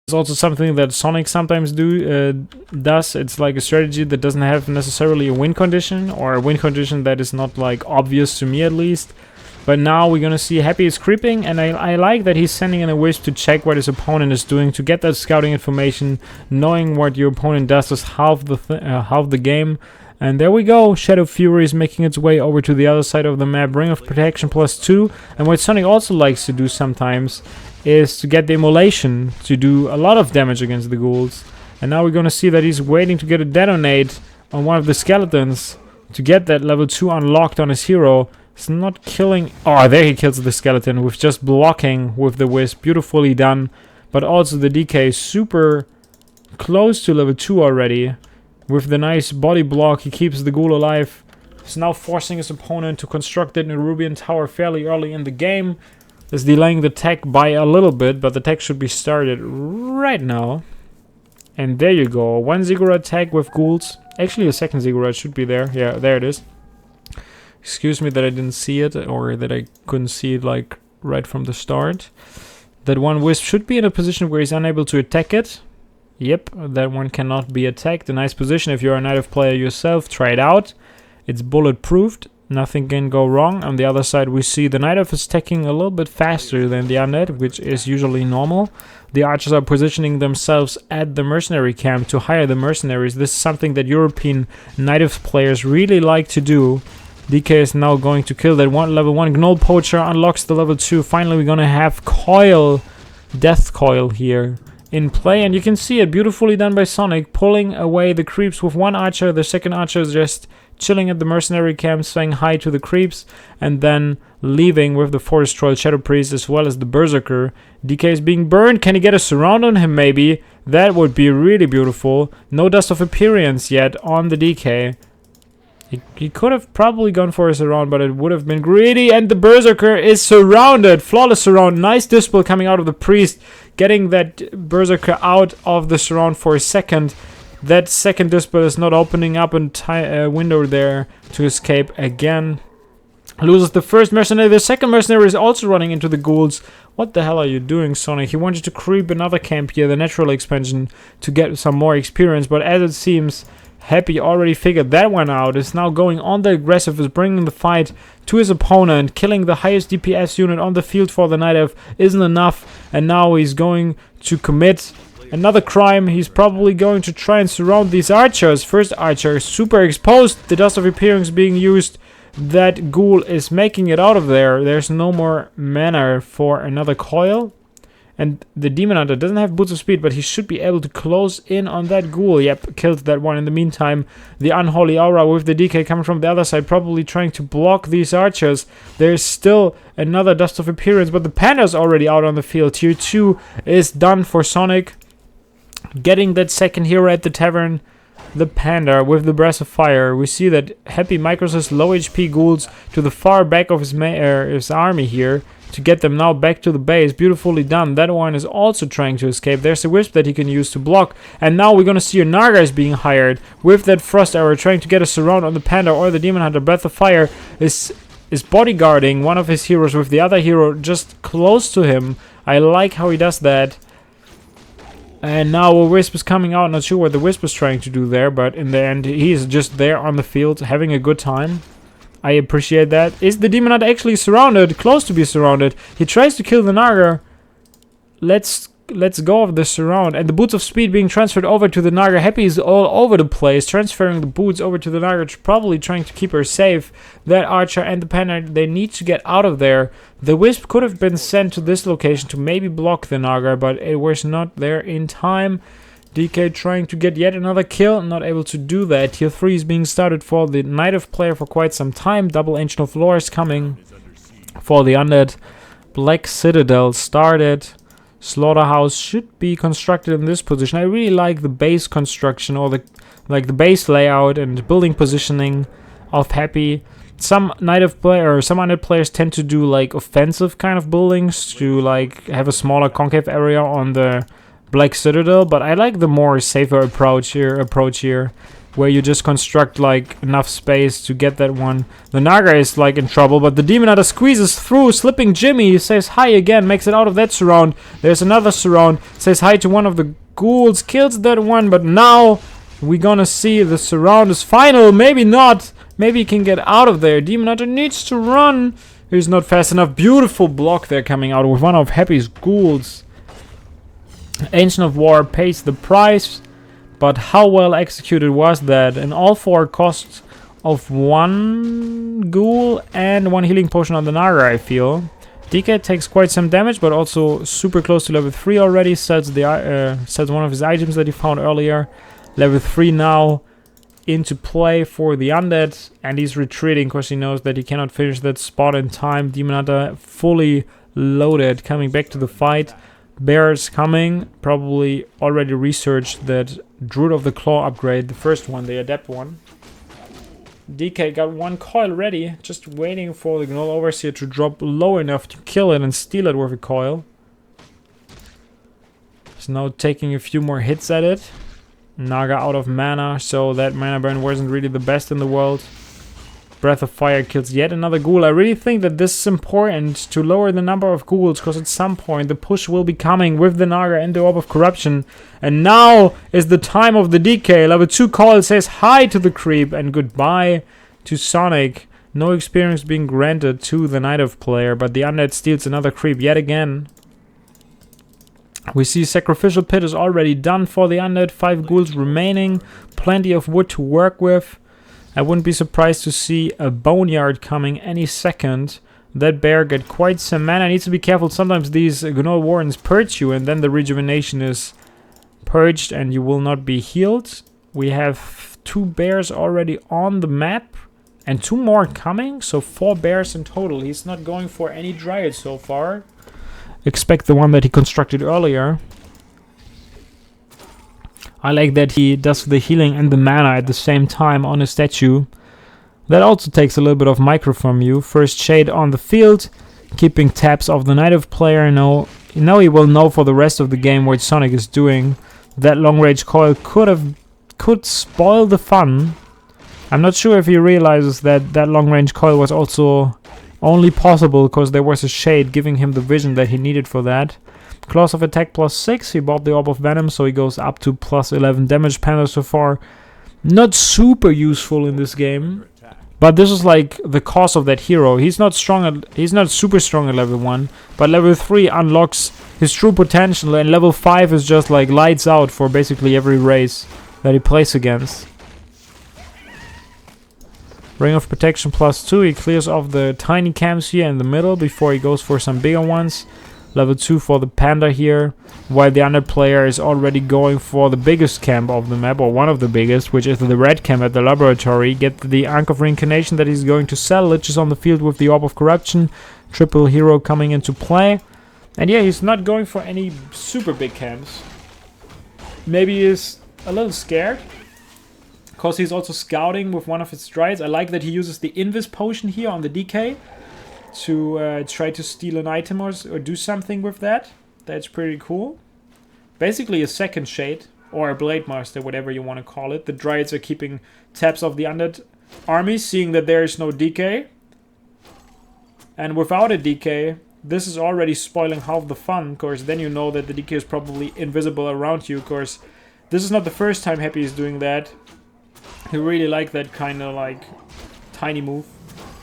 It's also something that Sonik sometimes does. It's like a strategy that doesn't have necessarily a win condition, or a win condition that is not like obvious to me at least. But now we're gonna see Happy is creeping, and I like that he's sending in a wisp to check what his opponent is doing, to get that scouting information. Knowing what your opponent does is half the game. And there we go, Shadow Fury is making its way over to the other side of the map, Ring of Protection +2. And what Sonic also likes to do sometimes is to get the Immolation to do a lot of damage against the ghouls. And now we're gonna see that he's waiting to get a detonate on one of the skeletons to get that level 2 unlocked on his hero. It's not killing... Oh, there he kills the skeleton with just blocking with the wisp. Beautifully done. But also the DK is super close to level 2 already. With the nice body block, he keeps the ghoul alive. He's now forcing his opponent to construct that Nerubian tower fairly early in the game. Is delaying the tech by a little bit, but the tech should be started right now. And there you go. One ziggurat tech with ghouls. Actually, a second ziggurat should be there. Yeah, there it is. Excuse me that I didn't see it, or that I couldn't see it like right from the start. That one wisp should be in a position where he's unable to attack it. Yep, that one cannot be attacked. A nice position if you're a Night Elf player yourself. Try it out. It's bulletproofed. Nothing can go wrong. On the other side, we see the Night Elf is attacking a little bit faster than the Undead, which is usually normal. The archers are positioning themselves at the mercenary camp to hire the mercenaries. This is something that European Night Elf players really like to do. DK is now going to kill that level 1 Gnoll Poacher, unlocks the level 2. Finally, we're gonna have Coil, Death Coil here in play, and you can see it beautifully done by Sonic, pulling away the creeps with one archer. The second archer is just chilling at the mercenary camp, saying hi to the creeps, and then leaving with the Forest Troll, Shadow Priest, as well as the Berserker. DK is being burned. Can he get a surround on him, maybe? That would be really beautiful. No Dust of Appearance yet on the DK. He could have probably gone for a surround, but it would have been greedy, and the Berserker is surrounded. Flawless surround. Nice Dispel coming out of the Priest, getting that Berserker out of the surround for a second. That second Dispel is not opening up a window there to escape again. Loses the first mercenary. The second mercenary is also running into the ghouls. What the hell are you doing, Sonic? He wanted to creep another camp here, the natural expansion, to get some more experience, but as it seems... Happy already figured that one out, is now going on the aggressive, is bringing the fight to his opponent, killing the highest DPS unit on the field for the Night Elf isn't enough, and now he's going to commit another crime. He's probably going to try and surround these archers. First archer is super exposed, the Dust of Appearance being used, that ghoul is making it out of there. There's no more mana for another coil. And the Demon Hunter doesn't have Boots of Speed, but he should be able to close in on that ghoul. Yep, killed that one. In the meantime, the Unholy Aura with the DK coming from the other side, probably trying to block these archers. There's still another Dust of Appearance, but the Panda's already out on the field. Tier 2 is done for Sonic. Getting that second hero at the tavern, the Panda with the Breath of Fire. We see that Happy micros his low HP ghouls to the far back of his army here, to get them now back to the base. Beautifully done. That one is also trying to escape. There's a wisp that he can use to block. And now we're going to see a Naga is being hired with that Frost Arrow, trying to get a surround on the Panda or the Demon Hunter. Breath of Fire is bodyguarding one of his heroes with the other hero just close to him. I like how he does that. And now a Wisp is coming out. Not sure what the Wisp is trying to do there, but in the end he's just there on the field having a good time. I appreciate that. Is the Demon Hunter actually surrounded? Close to be surrounded. He tries to kill the Naga. Let's go of the surround. And the Boots of Speed being transferred over to the Naga. Happy is all over the place, transferring the boots over to the Naga, probably trying to keep her safe. That Archer and the Panda, they need to get out of there. The Wisp could have been sent to this location to maybe block the Naga, but it was not there in time. DK trying to get yet another kill, not able to do that. Tier 3 is being started for the Night Elf player for quite some time. Double Ancient of Lore is coming for the Undead. Black Citadel started. Slaughterhouse should be constructed in this position. I really like the base construction, or the base layout and building positioning of Happy. Some Night Elf player or some Undead players tend to do like offensive kind of buildings to like have a smaller concave area on the Black Citadel, but I like the more safer approach here. where you just construct like enough space to get that one. The Naga is like in trouble, but the Demon Hunter squeezes through, slipping Jimmy. He says hi again, makes it out of that surround. There's another surround, says hi to one of the ghouls, kills that one, but now we're gonna see the surround is final. Maybe not. Maybe he can get out of there. Demon Hunter needs to run. He's not fast enough. Beautiful block there coming out with one of Happy's ghouls. Ancient of War pays the price, but how well executed was that? And all for a cost of 1 ghoul and 1 healing potion on the Naga, I feel. DK takes quite some damage, but also super close to level 3 already. Sells one of his items that he found earlier. Level 3 now into play for the undead, and he's retreating because he knows that he cannot finish that spot in time. Demon Hunter fully loaded, coming back to the fight. Bears coming, probably already researched that Druid of the Claw upgrade, the first one, the adept one. DK got 1 coil ready, just waiting for the Gnoll Overseer to drop low enough to kill it and steal it with a coil. He's now taking a few more hits at it. Naga out of mana, so that mana burn wasn't really the best in the world. Breath of Fire kills yet another ghoul. I really think that this is important to lower the number of ghouls, because at some point the push will be coming with the Naga and the Orb of Corruption. And now is the time of the DK. Level 2 coil says hi to the creep and goodbye to Sonic. No experience being granted to the Night Elf player, but the undead steals another creep yet again. We see Sacrificial Pit is already done for the undead. 5 ghouls remaining. Plenty of wood to work with. I wouldn't be surprised to see a Boneyard coming any second. That bear got quite some mana. Needs to be careful. Sometimes these Gnoll Wardens purge you, and then the rejuvenation is purged and you will not be healed. We have 2 bears already on the map and 2 more coming, so 4 bears in total. He's not going for any Dryad so far. Expect the one that he constructed earlier. I like that he does the healing and the mana at the same time on a statue. That also takes a little bit of micro from you. First shade on the field, keeping tabs of the Night Elf player. Now he will know for the rest of the game what Sonic is doing. That long range coil could spoil the fun. I'm not sure if he realizes that that long range coil was also only possible because there was a shade giving him the vision that he needed for that. Claws of attack +6. He bought the Orb of Venom, so he goes up to +11 damage panel so far. Not super useful in this game, but this is like the cost of that hero. He's not super strong at level 1, but level 3 unlocks his true potential, and level 5 is just like lights out for basically every race that he plays against. Ring of Protection +2. He clears off the tiny camps here in the middle before he goes for some bigger ones. Level 2 for the Panda here, while the under player is already going for the biggest camp of the map, or one of the biggest, which is the red camp at the laboratory. Get the Ankh of Reincarnation that he's going to sell. Lich is on the field with the Orb of Corruption. Triple hero coming into play. And yeah, he's not going for any super big camps. Maybe he's a little scared, because he's also scouting with one of his strides. I like that he uses the Invis potion here on the DK to try to steal an item or do something with that. That's pretty cool. Basically a second shade, or a Blade Master, whatever you want to call it. The Dryads are keeping tabs of the undead army, seeing that there is no DK. And without a DK, this is already spoiling half the fun, because then you know that the DK is probably invisible around you, because this is not the first time Happy is doing that. He really like that kind of like tiny move.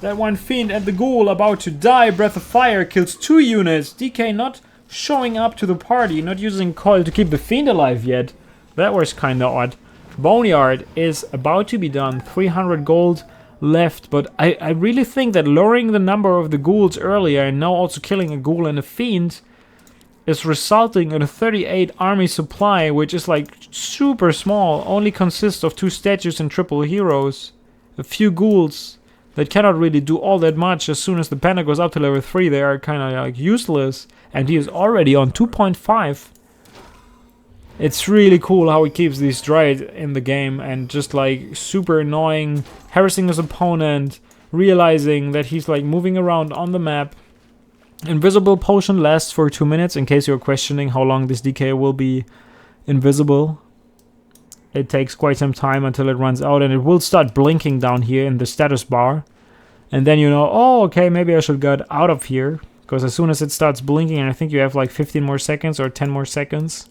That one Fiend and the Ghoul about to die. Breath of Fire kills 2 units. DK not showing up to the party, not using coil to keep the Fiend alive yet. That was kinda odd. Boneyard is about to be done. 300 gold left, but I really think that lowering the number of the ghouls earlier and now also killing a ghoul and a Fiend is resulting in a 38 army supply, which is like super small, only consists of 2 statues and triple heroes, a few ghouls that cannot really do all that much. As soon as the Panda goes up to level 3, they are kind of like useless, and he is already on 2.5. It's really cool how he keeps these Dryad in the game and just like super annoying, harassing his opponent, realizing that he's like moving around on the map. Invisible potion lasts for 2 minutes, in case you're questioning how long this DK will be invisible. it takes quite some time until it runs out, and it will start blinking down here in the status bar. And then you know, oh, okay, maybe I should get out of here. Because as soon as it starts blinking, and I think you have like 15 more seconds or 10 more seconds.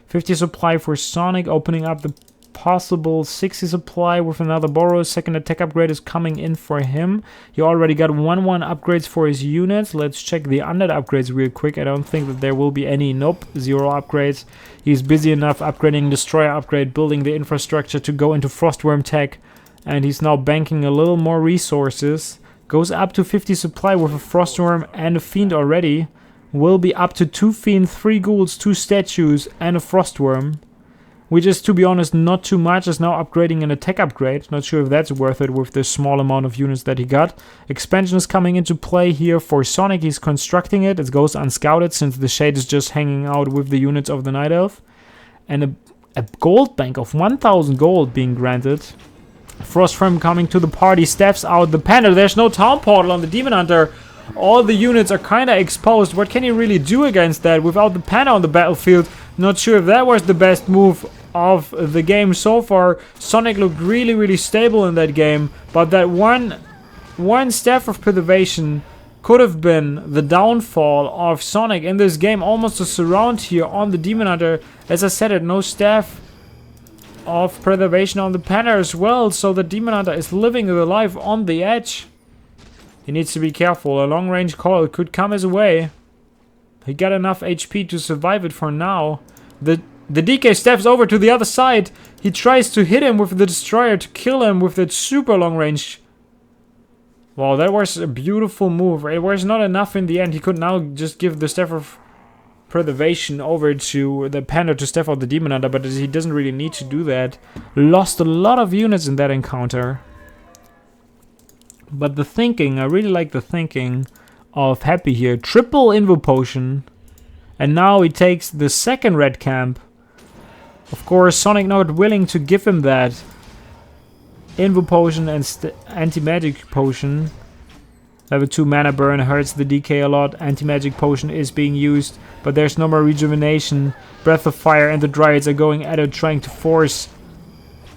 50 supply for Sonik, opening up the possible 60 supply with another borrow. Second attack upgrade is coming in for him. He already got 1-1 upgrades for his units. Let's check the undead upgrades real quick. I don't think that there will be any. Nope, 0 upgrades. He's busy enough upgrading Destroyer upgrade, building the infrastructure to go into Frostworm tech. And he's now banking a little more resources. Goes up to 50 supply with a Frostworm and a Fiend already. Will be up to 2 Fiend, 3 Ghouls, 2 Statues, and a Frostworm. Which is, to be honest, not too much. Is now upgrading an attack upgrade. Not sure if that's worth it with the small amount of units that he got. Expansion is coming into play here for Sonik. He's constructing it. It goes unscouted since the Shade is just hanging out with the units of the Night Elf. And a gold bank of 1,000 gold being granted. Frostworm coming to the party. Steps out the Panda. There's no Town Portal on the Demon Hunter. All the units are kind of exposed. What can he really do against that without the Panda on the battlefield? Not sure if that was the best move of the game so far. Sonik looked really, really stable in that game, but that one Staff of Preservation could have been the downfall of Sonik in this game. Almost a surround here on the Demon Hunter. As I said, no Staff of Preservation on the Panda as well, so the Demon Hunter is living the life on the edge. He needs to be careful. A long range coil could come his way. He got enough HP to survive it for now. The DK steps over to the other side. He tries to hit him with the Destroyer to kill him with that super long range. Wow, that was a beautiful move. It was not enough in the end. He could now just give the Staff of Preservation over to the Panda to staff out the Demon Hunter, but he doesn't really need to do that. Lost a lot of units in that encounter. But the thinking, I really like the thinking of Happy here. Triple Invo Potion. And now he takes the second red camp. Of course, Sonik not willing to give him that. Invo Potion and Anti-Magic Potion. Level 2 mana burn hurts the DK a lot. Anti-Magic Potion is being used, but there's no more rejuvenation. Breath of Fire and the Dryads are going at it, trying to force.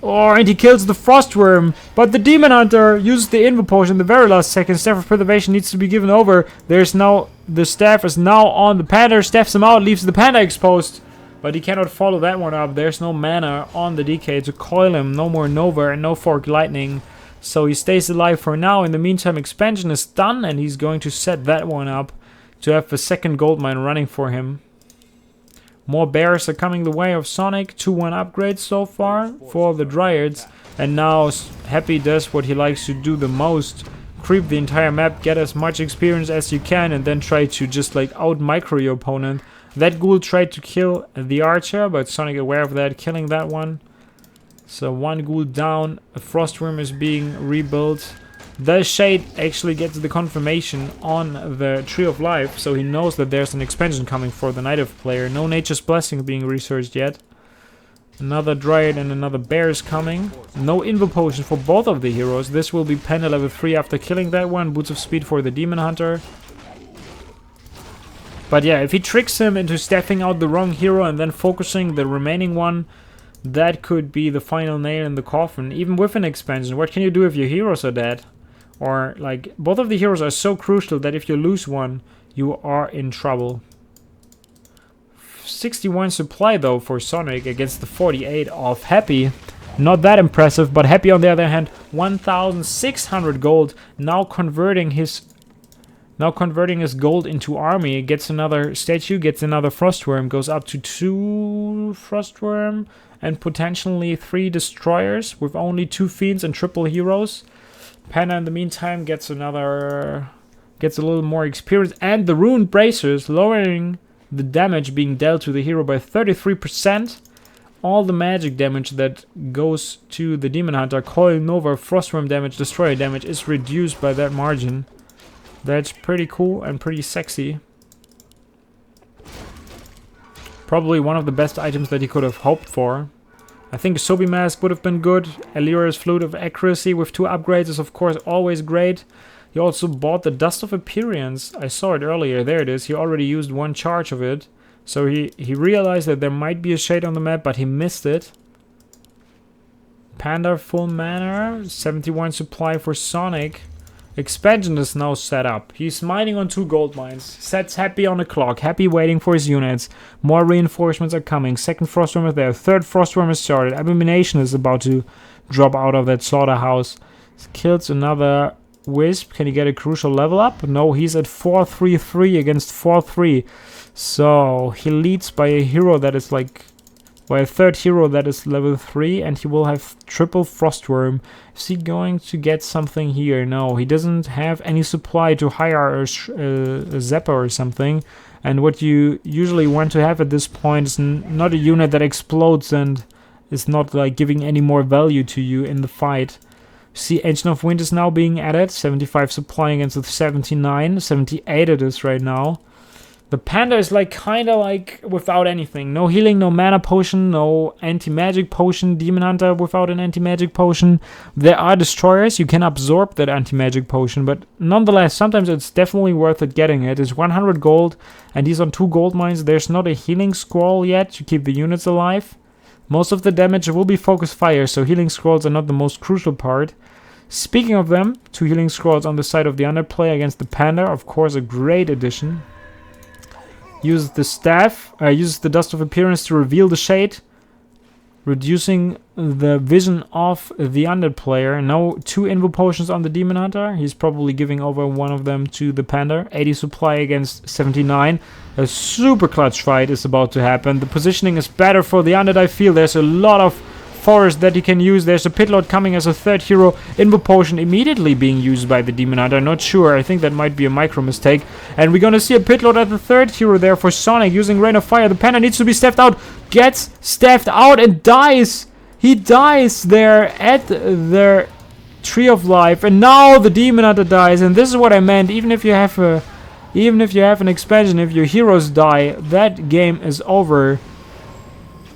Oh, and he kills the Frostworm. But the Demon Hunter uses the Invo Potion the very last second. Staff of Preservation needs to be given over. There's now, the staff is now on the Panda. Staffs him out, leaves the Panda exposed. But he cannot follow that one up. There's no mana on the DK to coil him. No more Nova and no Forked Lightning. So he stays alive for now. In the meantime, expansion is done. And he's going to set that one up to have a second gold mine running for him. More bears are coming the way of Sonik. 2-1 upgrades so far for the Dryads. And now Happy does what he likes to do the most. Creep the entire map, get as much experience as you can, and then try to just like out-micro your opponent. That ghoul tried to kill the archer, but Sonik aware of that, killing that one. So one ghoul down, a Frostworm is being rebuilt. The Shade actually gets the confirmation on the Tree of Life, so he knows that there's an expansion coming for the Night Elf player. No Nature's Blessing being researched yet. Another Dryad and another Bear is coming. No Invo Potion for both of the heroes. This will be Panda level 3 after killing that one. Boots of Speed for the Demon Hunter. But yeah, if he tricks him into staffing out the wrong hero and then focusing the remaining one, that could be the final nail in the coffin. Even with an expansion, what can you do if your heroes are dead? Or, like, both of the heroes are so crucial that if you lose one, you are in trouble. 61 supply, though, for Sonik against the 48 of Happy. Not that impressive, but Happy, on the other hand, 1,600 gold. Now converting his gold into army. Gets another statue, gets another Frostworm. Goes up to 2 Frostworm and potentially 3 Destroyers with only 2 Fiends and triple heroes. Panda in the meantime gets a little more experience, and the Ruined Bracers lowering the damage being dealt to the hero by 33%. All the magic damage that goes to the Demon Hunter, Coil Nova, Frostworm damage, Destroyer damage is reduced by that margin. That's pretty cool and pretty sexy. Probably one of the best items that he could have hoped for. I think a Sobi Mask would have been good. Elira's Flute of Accuracy with 2 upgrades is of course always great. He also bought the Dust of Appearance. I saw it earlier. There it is. He already used 1 charge of it. So he realized that there might be a Shade on the map, but he missed it. Panda full mana. 71 supply for Sonic. Expansion is now set up. He's mining on 2 gold mines. Sets Happy on the clock. Happy waiting for his units. More reinforcements are coming. Second Frostworm is there. Third Frostworm is started. Abomination is about to drop out of that slaughterhouse. Kills another Wisp. Can he get a crucial level up? No, he's at 4-3-3 against 4-3. So he leads by a hero that is like... by a third hero that is level 3, and he will have triple Frostworm. Is he going to get something here? No, he doesn't have any supply to hire a Zapper or something. And what you usually want to have at this point is not a unit that explodes and is not like giving any more value to you in the fight. See, Ancient of Wind is now being added. 75 supply against the 79. 78 it is right now. The Panda is like kinda like without anything. No healing, no mana potion, no anti-magic potion. Demon Hunter without an anti-magic potion. There are destroyers, you can absorb that anti-magic potion, but nonetheless, sometimes it's definitely worth it getting it. It's 100 gold, and he's on 2 gold mines. There's not a healing scroll yet to keep the units alive. Most of the damage will be focus fire, so healing scrolls are not the most crucial part. Speaking of them, 2 healing scrolls on the side of the underplay against the Panda, of course a great addition. Uses the staff, uses the Dust of Appearance to reveal the shade, reducing the vision of the underplayer. Now 2 Invo Potions on the Demon Hunter. He's probably giving over one of them to the Panda. 80 supply against 79. A super clutch fight is about to happen. The positioning is better for the Undead, I feel. There's a lot of forest that he can use. There's a Pitlord coming as a third hero. Invo Potion immediately being used by the Demon Hunter. Not sure. I think that might be a micro mistake. And we're gonna see a Pitlord as the third hero there for Sonic using Rain of Fire. The Panda needs to be staffed out. Gets staffed out and dies. He dies there at the Tree of Life. And now the Demon Hunter dies. And this is what I meant. Even if you have an expansion, if your heroes die, that game is over.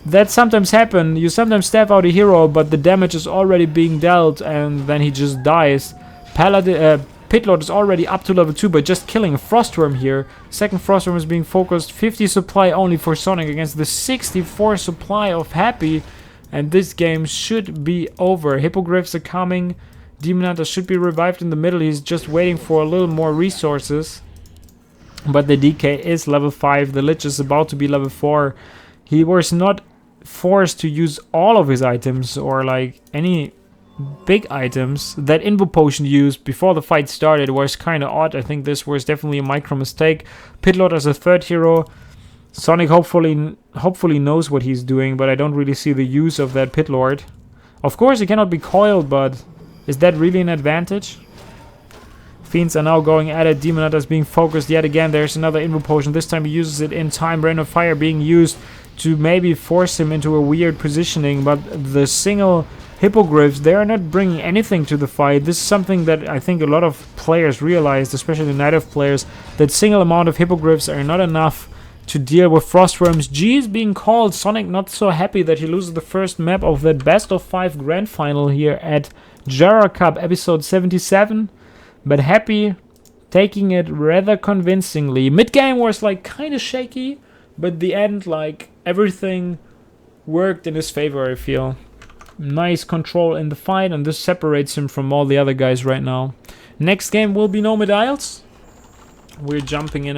That sometimes happens. You sometimes staff out a hero, but the damage is already being dealt, and then he just dies. Pitlord is already up to level 2 by just killing a Frostworm here. Second Frostworm is being focused. 50 supply only for Sonic against the 64 supply of Happy. And this game should be over. Hippogriffs are coming. Demon Hunter should be revived in the middle. He's just waiting for a little more resources. But the DK is level 5. The Lich is about to be level 4. He was not forced to use all of his items or like any big items. That Invo Potion used before the fight started was kind of odd. I think this was definitely a micro mistake. Pitlord as a third hero. Sonic hopefully knows what he's doing, but I don't really see the use of that Pitlord. Of course he cannot be coiled, but is that really an advantage? Fiends are now going at it. Demon Hunter is being focused yet again. There's another Invo Potion. This time he uses it in time. Rain of Fire being used to maybe force him into a weird positioning, but the single Hippogriffs, they are not bringing anything to the fight. This is something that I think a lot of players realized, especially the Night Elf players, that single amount of Hippogriffs are not enough to deal with Frostworms. G is being called. Sonic not so happy that he loses the first map of that best of 5 grand final here at GERA Cup episode 77, but Happy taking it rather convincingly. Mid-game was like kind of shaky, but the end, like, everything worked in his favor, I feel. Nice control in the fight, and this separates him from all the other guys right now. Next game will be no medallions. We're jumping in it.